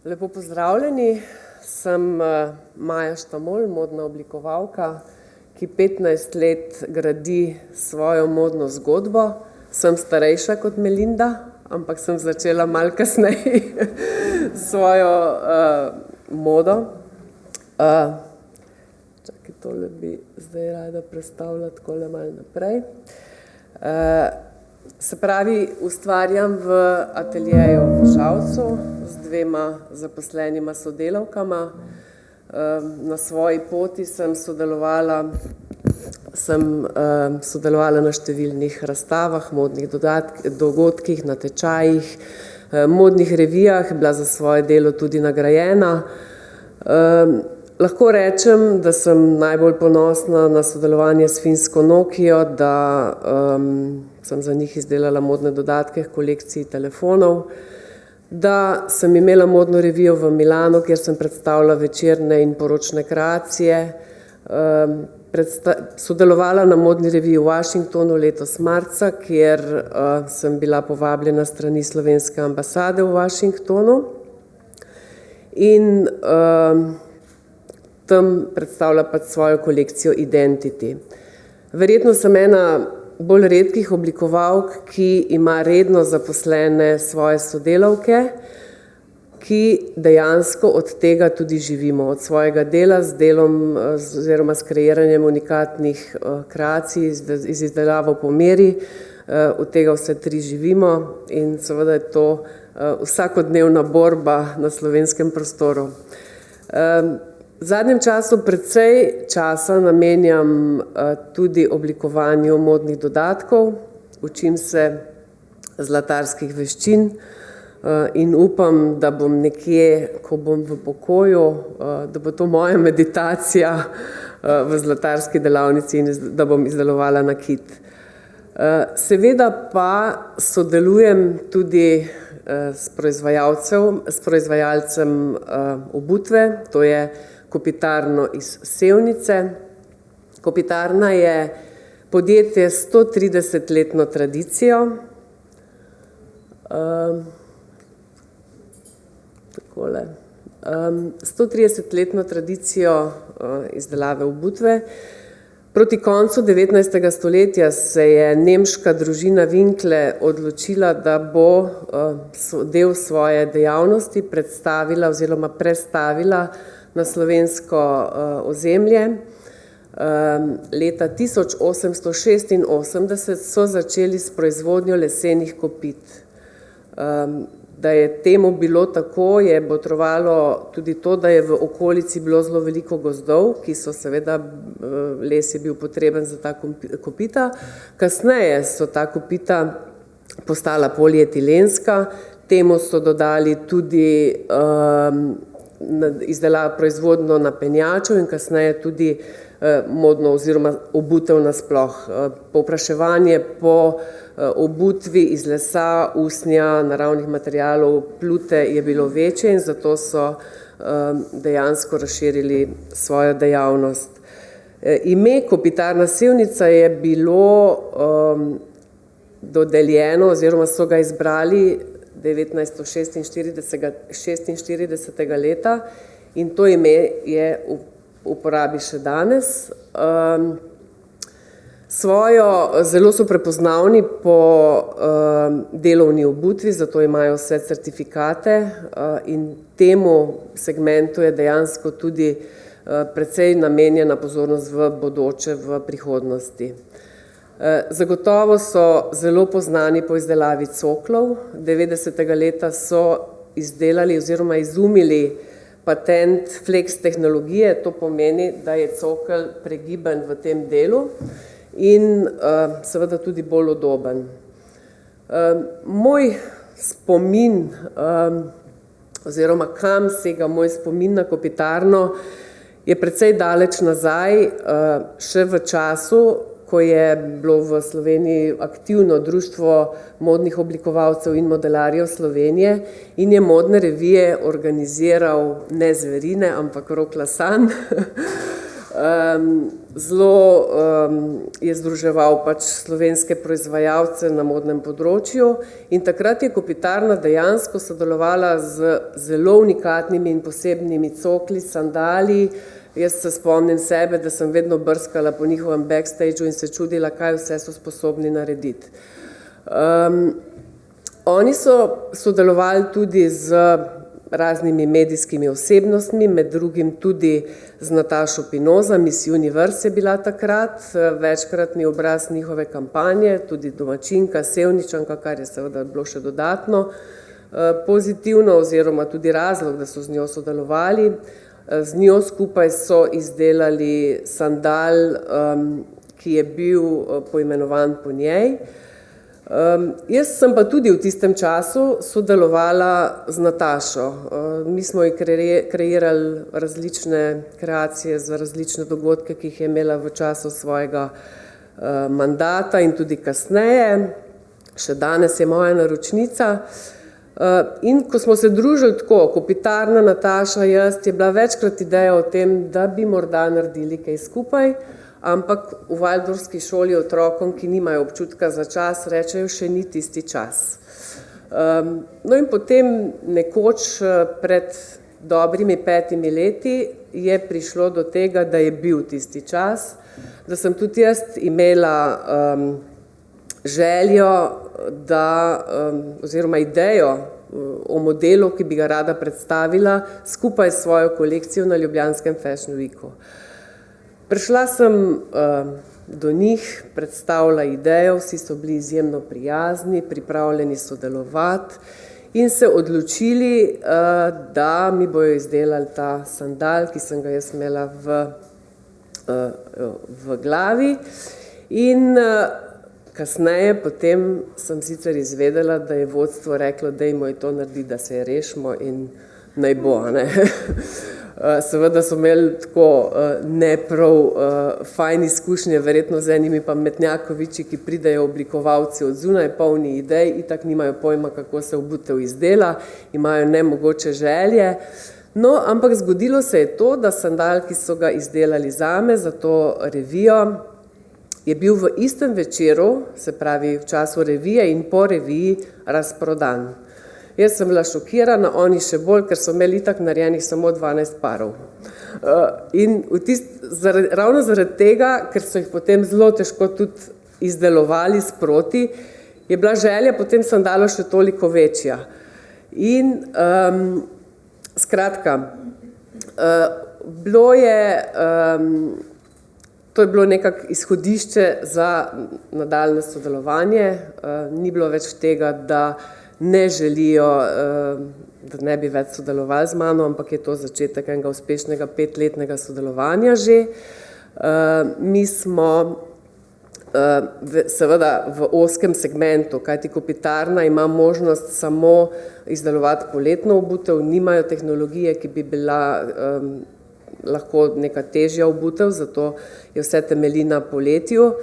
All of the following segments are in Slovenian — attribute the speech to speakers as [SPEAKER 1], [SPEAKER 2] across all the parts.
[SPEAKER 1] Lepo pozdravljeni, sem Maja Štamol, modna oblikovalka, ki 15 let gradi svojo modno zgodbo. Sem starejša kot Melinda, ampak sem začela malo kasneje svojo modo. Čakaj, tole bi zdaj rada predstavila takole malo naprej. Se pravi, ustvarjam v ateljeju v Žalcu z 2 zaposlenima sodelavkama. Na svoji poti sem sodelovala na številnih razstavah, modnih dogodkih, natečajih, modnih revijah, bila za svoje delo tudi nagrajena. Lahko rečem, da sem najbolj ponosna na sodelovanje s finsko Nokio, da sem za njih izdelala modne dodatke k kolekciji telefonov, da sem imela modno revijo v Milanu, kjer sem predstavila večerne in poročne kreacije, sodelovala na modni reviji v Washingtonu letos marca, kjer sem bila povabljena s strani slovenske ambasade v Washingtonu in tam predstavlja svojo kolekcijo Identity. Verjetno sem ena bolj redkih oblikovalk, ki ima redno zaposlene svoje sodelavke, ki dejansko od tega tudi živimo, od svojega dela z delom oziroma s kreiranjem unikatnih kreacij, z izdelavo po meri, od tega vse 3 živimo in seveda je to vsakodnevna borba na slovenskem prostoru. V zadnjem času precej časa namenjam tudi oblikovanju modnih dodatkov, učim se zlatarskih veščin in upam, da bom nekje, ko bom v pokoju, da bo to moja meditacija v zlatarski delavnici in da bom izdelovala nakit. Seveda pa sodelujem tudi s proizvajalcem obutve, to je Kopitarno iz Sevnice. Kopitarna je podjetje s 130-letno tradicijo. Takole. 130-letno tradicijo izdelave obutve. Proti koncu 19. stoletja se je nemška družina Winkle odločila, da bo del svoje dejavnosti predstavila oziroma prestavila na slovensko ozemlje. Leta 1886 so začeli s proizvodnjo lesenih kopit. Da je temu bilo tako, je botrovalo tudi to, da je v okolici bilo zelo veliko gozdov, ki so seveda, les je bil potreben za ta kopita. Kasneje so ta kopita postala polietilenska, temu so dodali tudi proizvodnjo napenjačev in kasneje tudi modno oziroma obutev nasploh. Povpraševanje po obutvi iz lesa, usnja, naravnih materialov, plute je bilo večje in zato so dejansko razširili svojo dejavnost. Ime Kopitarna Sevnica je bilo dodeljeno oziroma so ga izbrali 1946 leta in to ime je v uporabi še danes. Zelo so prepoznavni po delovni obutvi, zato imajo vse certifikate in temu segmentu je dejansko tudi precej namenjena pozornost v bodoče, v prihodnosti. Zagotovo so zelo poznani po izdelavi coklov. 90. leta so izdelali oziroma izumili patent flex tehnologije, to pomeni, da je cokel pregiban v tem delu in seveda tudi bolj udoben. Moj spomin oziroma kam sega moj spomin na Kopitarno je precej daleč nazaj, še v času, ko je bilo v Sloveniji aktivno društvo modnih oblikovalcev in modelarjev Slovenije in je modne revije organiziral ne Zverine, ampak Rok Lasan. zelo je združeval pač slovenske proizvajalce na modnem področju in takrat je Kopitarna dejansko sodelovala z zelo unikatnimi in posebnimi cokli, sandali. Jaz se spomnim sebe, da sem vedno brskala po njihovem backstageu in se čudila, kaj vse so sposobni narediti. Oni so sodelovali tudi z raznimi medijskimi osebnostmi, med drugim tudi z Natašo Pinoza, Miss Universe je bila takrat, večkratni obraz njihove kampanje, tudi domačinka, Sevničanka, kar je seveda bilo še dodatno pozitivno oziroma tudi razlog, da so z njo sodelovali. Z njo skupaj so izdelali sandal, ki je bil poimenovan po njej. Jaz sem pa tudi v tistem času sodelovala z Natašo. Mi smo ji kreirali različne kreacije za različne dogodke, ki jih je imela v času svojega mandata in tudi kasneje. Še danes je moja naročnica. In ko smo se družili tako, Kopitarna, Nataša, jaz, je bila večkrat ideja o tem, da bi morda naredili kaj skupaj, ampak v Valdorfski šoli otrokom, ki nimajo občutka za čas, rečejo, še ni tisti čas. No in potem nekoč pred dobrimi 5 leti je prišlo do tega, da je bil tisti čas, da sem tudi jaz imela željo, oziroma idejo o modelu, ki bi ga rada predstavila skupaj s svojo kolekcijo na Ljubljanskem Fashion Weeku. Prišla sem do njih, predstavila idejo, vsi so bili izjemno prijazni, pripravljeni sodelovati in se odločili, da mi bojo izdelali ta sandal, ki sem ga jaz imela v glavi. In kasneje potem sem sicer izvedela, da je vodstvo reklo, dajmo je to narediti, da se je rešimo in naj bo, ne. Seveda so imeli tako ne prav fajn izkušnje, verjetno z enimi pametnjakoviči, ki pridejo oblikovalci od zunaj, polni idej, itak nimajo pojma, kako se obutev izdela, imajo nemogoče želje. No, ampak zgodilo se je to, da sandal, ki so ga izdelali zame za to revijo, je bil v istem večeru, se pravi v času revije in po reviji, razprodan. Jaz sem bila šokirana, oni še bolj, ker so imeli itak narejenih samo 12 parov. In ravno zaradi tega, ker so jih potem zelo težko tudi izdelovali sproti, je bila želja potem sandalo še toliko večja. In skratka, to je bilo nekako izhodišče za nadaljnje sodelovanje. Ni bilo več tega, da ne želijo, da ne bi več sodelovali z mano, ampak je to začetek enega uspešnega 5-letnega sodelovanja že. Mi smo seveda v ozkem segmentu, kajti Kopitarna ima možnost samo izdelovati poletno obutev, nimajo tehnologije, ki bi bila lahko neka težja obutev, zato je vse temelji na poletju.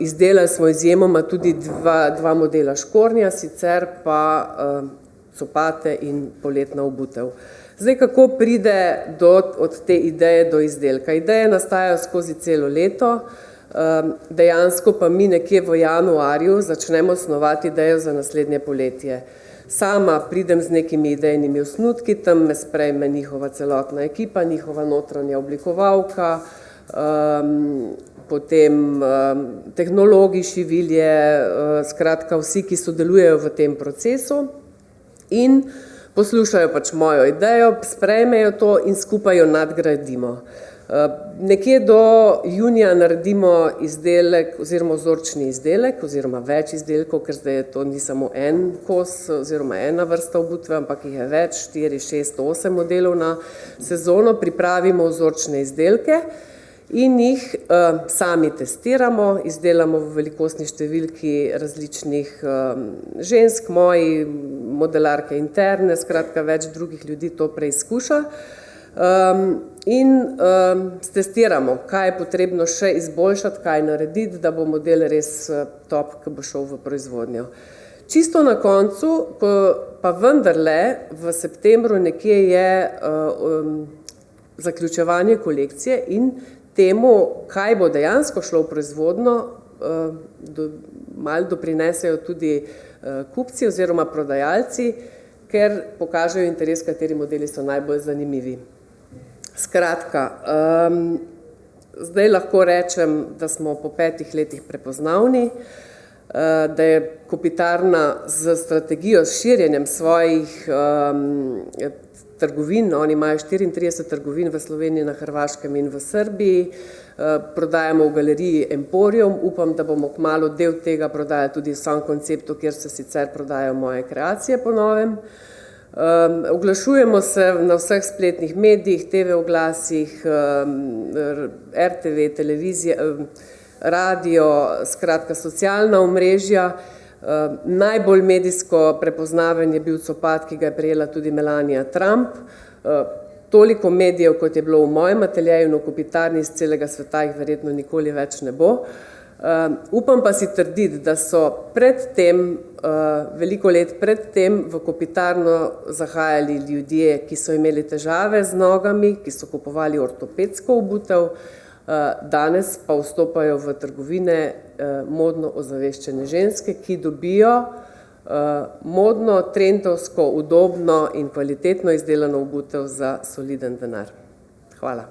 [SPEAKER 1] Izdelali smo izjemoma tudi dva modela škornja, sicer pa copate in poletna obutev. Zdaj, kako pride od te ideje do izdelka? Ideje nastajajo skozi celo leto, dejansko pa mi nekje v januarju začnemo snovati idejo za naslednje poletje. Sama pridem z nekimi idejnimi osnutki, tam me sprejme njihova celotna ekipa, njihova notranja oblikovalka, potem tehnologi, šivilje, skratka vsi, ki sodelujejo v tem procesu in poslušajo pač mojo idejo, sprejmejo to in skupaj jo nadgradimo. Nekje do junija naredimo izdelek oziroma vzorčni izdelek oziroma več izdelkov, ker zdaj to ni samo en kos oziroma ena vrsta obutve, ampak jih je več, 4, 6, 8 modelov na sezono, pripravimo vzorčne izdelke in jih sami testiramo, izdelamo v velikostni številki različnih žensk, moji modelarke interne, skratka več drugih ljudi to preizkuša. In testiramo, kaj je potrebno še izboljšati, kaj narediti, da bo model res top, ki bo šel v proizvodnjo. Čisto na koncu, pa vendarle v septembru nekje je zaključevanje kolekcije in temu, kaj bo dejansko šlo v proizvodno, malo doprinesejo tudi kupci oziroma prodajalci, ker pokažejo interes, kateri modeli so najbolj zanimivi. Skratka, zdaj lahko rečem, da smo po 5 letih prepoznavni, da je Kopitarna z strategijo s širjenjem svojih trgovin, oni imajo 34 trgovin v Sloveniji, na Hrvaškem in v Srbiji, prodajamo v galeriji Emporium, upam, da bomo kmalu del tega prodajali tudi v samem konceptu, kjer se sicer prodajajo moje kreacije po novem. Oglašujemo se na vseh spletnih medijih, TV oglasih, RTV, televizije, radio, skratka socialna omrežja. Najbolj medijsko prepoznaven je bil copad, ki ga je prejela tudi Melania Trump. Toliko medijev, kot je bilo v mojem ateljeju in v Kopitarni iz celega sveta, jih verjetno nikoli več ne bo. Upam pa si trditi, da so veliko let predtem v Kopitarno zahajali ljudje, ki so imeli težave z nogami, ki so kupovali ortopedsko obutev, danes pa vstopajo v trgovine modno ozaveščene ženske, ki dobijo modno, trendovsko, udobno in kvalitetno izdelano obutev za soliden denar. Hvala.